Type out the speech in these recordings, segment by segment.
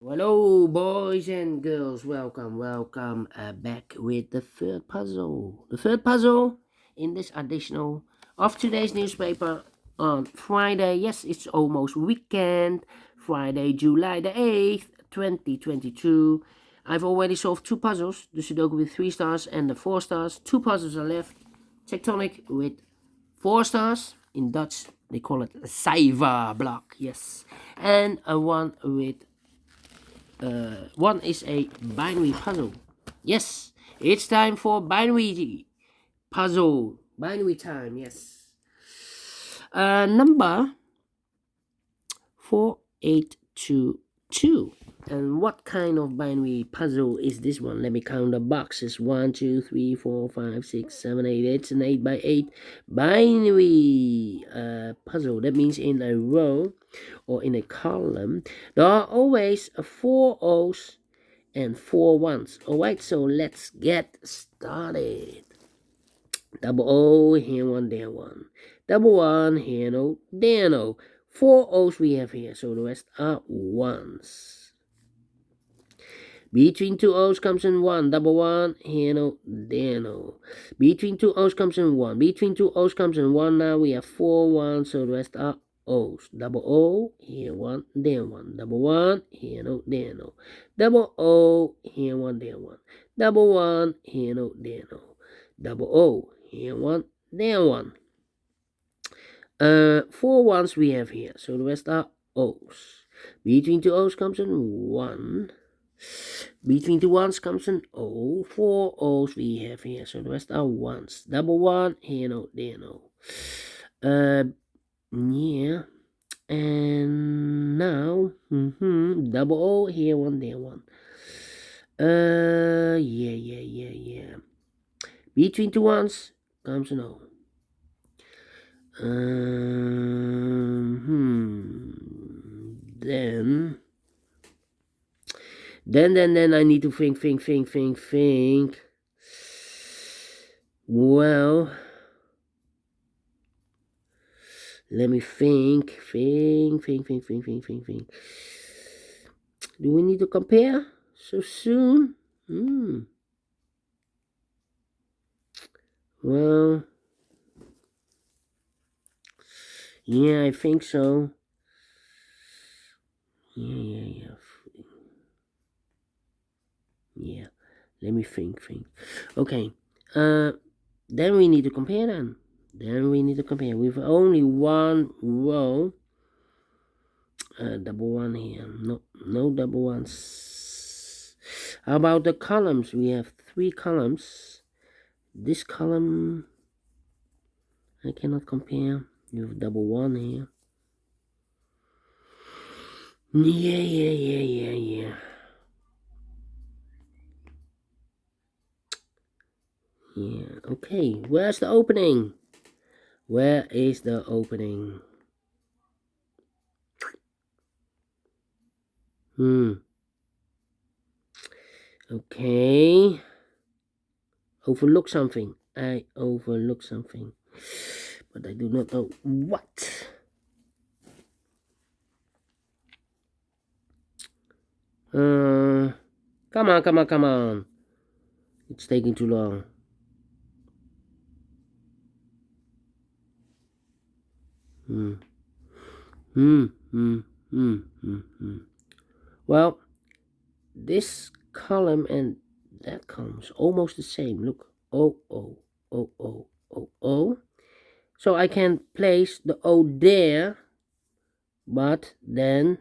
Hello, boys and girls. Welcome back with the third puzzle. The third puzzle in this edition of today's newspaper on Friday. Yes, it's almost weekend. Friday, July the 8th, 2022. I've already solved two puzzles, the Sudoku with 3 stars and the 4 stars. Two puzzles are left. Tectonic with 4 stars. In Dutch, they call it a Saiva block. Yes. And a one with one is a binary puzzle. Yes, it's time for binary puzzle. Binary time, yes. Number 4822. And what kind of binary puzzle is this one? Let me count the boxes. 1, 2, 3, 4, 5, 6, 7, 8. It's an 8 by 8 binary puzzle. That means in a row or in a column, there are always 4 O's and 4 ones. Alright, so let's get started. Double O, here one, there one. Double one, here no, there no. 4 O's we have here, so the rest are ones. Between 2 O's comes in 1. Double one, here no, there no. Between 2 O's comes in 1. Between 2 O's comes in 1. Now we have 4 ones, so the rest are O's. Double O, here one, there one. Double one, here no, there no. Double O, here one, there one. Double one, here no, there no. Double O, here one, there one. 4 ones we have here, so the rest are O's. Between 2 O's comes in 1. Between 2 ones comes an O. 4 O's we have here, so the rest are ones. Double one, here no, there no. Yeah. And now, double O, here one, there one. Yeah. Between 2 ones comes an O. Then I need to think. Well, let me think. Do we need to compare so soon? Well, yeah, I think so. Yeah. Let me think. Okay. Then we need to compare then. With only one row. Double one here. No double ones. How about the columns? We have 3 columns. This column I cannot compare. You have double one here. Yeah. Yeah, okay. Where's the opening? Where is the opening? Okay. Overlook something. I overlook something. But I do not know what. Come on. It's taking too long. Well, this column and that column is almost the same. Look, O. So I can place the O there, but then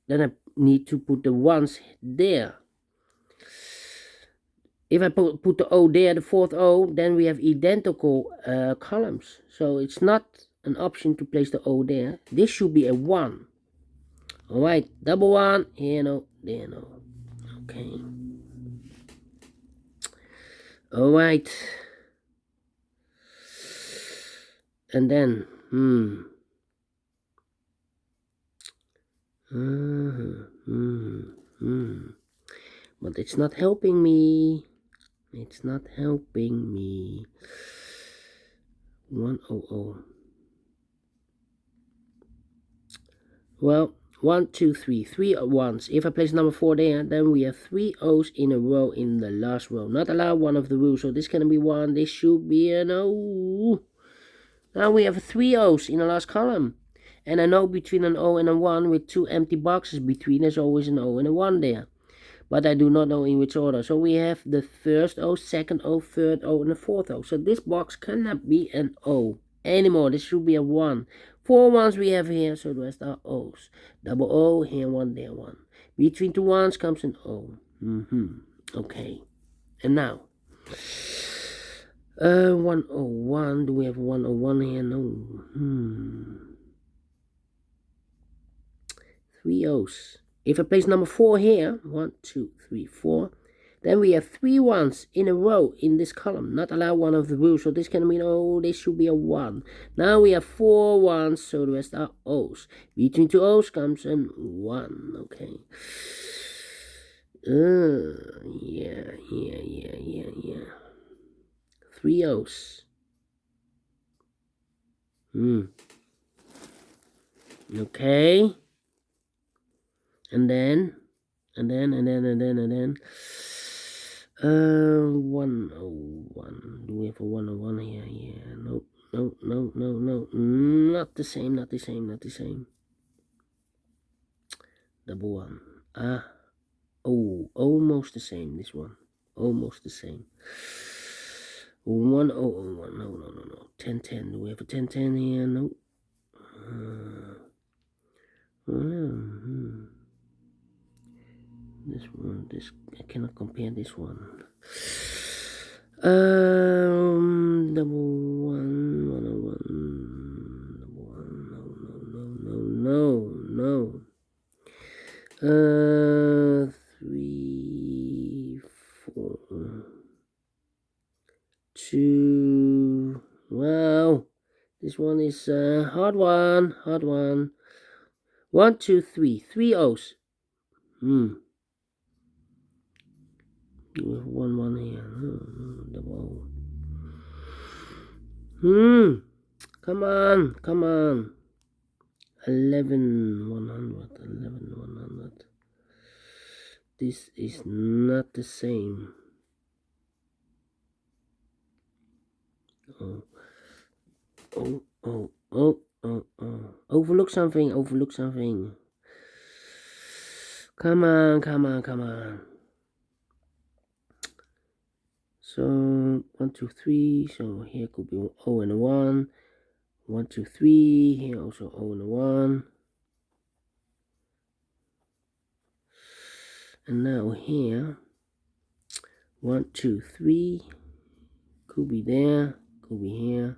I need to put the ones there. If I put the O there, the 4th O, then we have identical columns. So it's not an option to place the O there. This should be a 1. Alright, double one, here no, there no. Okay. Alright. And then, but it's not helping me. 100. Well, 1, 2, 3, 3 ones. If I place number 4 there, then we have 3 O's in a row in the last row. Not allowed, one of the rules. So this can be 1, this should be an O. Now we have 3 O's in the last column. And I know between an O and a 1 with 2 empty boxes between, there's always an O and a 1 there. But I do not know in which order. So we have the first O, second O, third O, and the fourth O. So this box cannot be an O anymore. This should be a 1. 4 ones we have here, so the rest are O's. Double O, here 1, there 1. Between 2 ones comes an O. Okay. And now, 101. Do we have 101 here? No. 3 O's. If I place number 4 here, 1, 2, 3, 4, then we have 3 ones in a row in this column. Not allow one of the rules, so this can mean, oh, this should be a 1. Now we have 4 ones, so the rest are O's. Between 2 O's comes a 1, okay. Yeah. 3 O's. Okay. And then 101. Do we have a 101 here? Yeah. No. Not the same. Double 1. Almost the same, this one. Almost the same. 101. No. 10. Do we have a 10 here? No. This one, I cannot compare this one. Double 1, 101, double 1, no. 3, 4, 2. Wow, this one is a hard one. 1, 2, 3. 3 O's. We have 1 here. Double O. Come on. 11,100. This is not the same. Overlook something. Come on. So 1, 2, 3. So here could be O and a 1. 1, 2, 3. Here also O and a 1. And now here 1, 2, 3. Could be there. Could be here.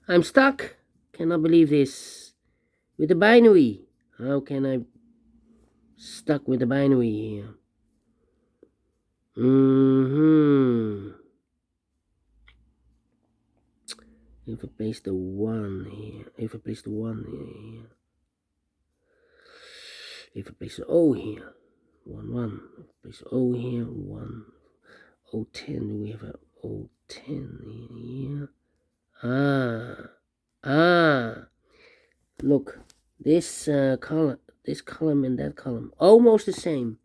I'm stuck. Cannot believe this. With the binary. How can I stuck with the binary here? If I place the 1 here. If I place the O here. 1. If I place the O here. 1. O10. Do we have an O10 here? Look, this column and that column, almost the same.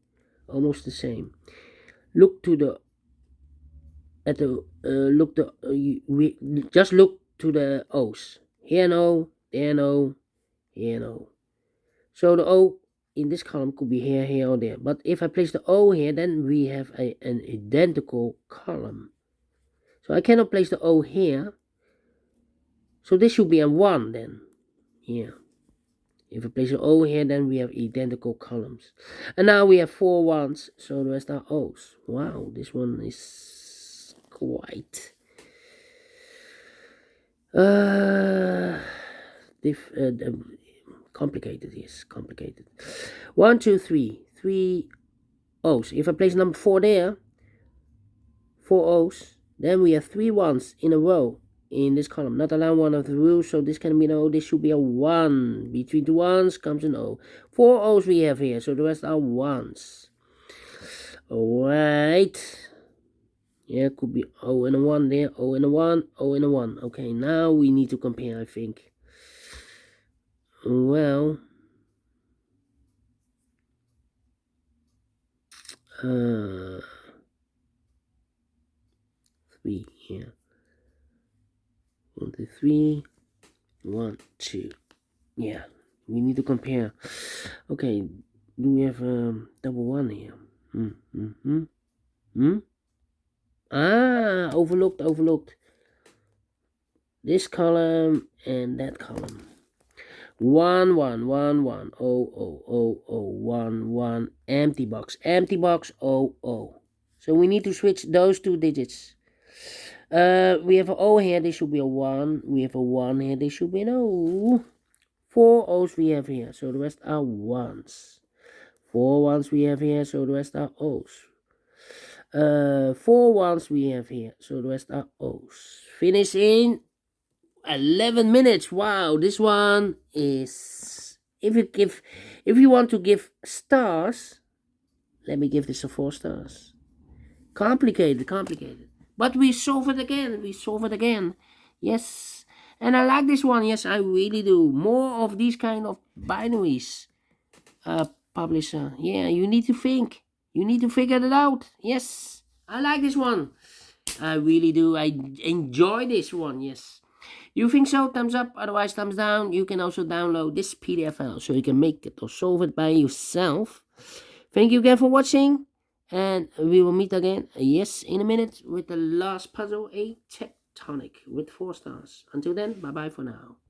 Look to the just look to the O's. Here no, there no, here no. So the O in this column could be here or there. But if I place the O here, then we have an identical column. So I cannot place the O here. So this should be a 1 then. Yeah. If I place an O here, then we have identical columns. And now we have 4 ones, so the rest are O's. Wow, this one is quite complicated. Yes, complicated. 1, 2, 3. 3 O's. If I place number 4 there, 4 O's, then we have 3 ones in a row in this column. Not allowed one of the rules, so this can be an O. This should be a 1. Between 2 ones comes an O. 4 O's we have here, so the rest are 1s. Alright. Yeah, it could be O and a 1 there, O and a 1, O and a 1. Okay, now we need to compare, I think. Well, 3, yeah. 1, 2, 3, 1, 2. Yeah, we need to compare. Okay, do we have double 1 here? Ah, overlooked. This column and that column. 1, 1, 1, 1, 1, 1, empty box, 0. So we need to switch those 2 digits. We have an O here, this should be a 1. We have a 1 here, this should be an O. 4 O's we have here, so the rest are 1s. 4 1s we have here, so the rest are O's. 4 1s we have here, so the rest are O's. Finish in 11 minutes. Wow, this one is, if you want to give stars, let me give this a 4 stars. Complicated, but we solve it again. Yes, and I like this one. Yes, I really do. More of these kind of binaries, publisher. Yeah, you need to think, you need to figure it out. Yes, I like this one, I really do. I enjoy this one. Yes, you think so? Thumbs up, otherwise thumbs down. You can also download this PDF file so you can make it or solve it by yourself. Thank you again for watching, and we will meet again, yes, in a minute with the last puzzle, a tectonic with 4 stars. Until then, bye bye for now.